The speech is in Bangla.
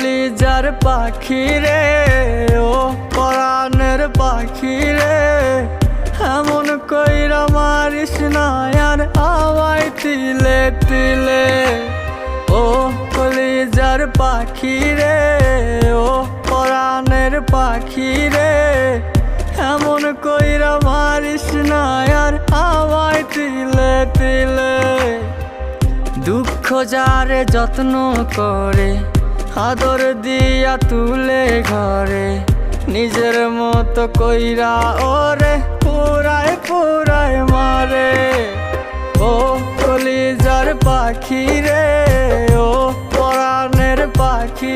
কলিজার পাখি রে, ও পরাণের পাখি রে, এমন কইরা মারিস না আর আমায় তিলে তিলে। ও কলিজার পাখি রে, ও পরাণের পাখি রে, এমন কইরা মারিস না আর আমায় তিলে তিলে। দুঃখ যারে যত্ন করে, আদর দিয়া তুলে ঘরে, নিজের মতো কইরা ওরে পুরায় পুরায় মারে। ও কলিজার পাখি রে, ও পরাণের পাখি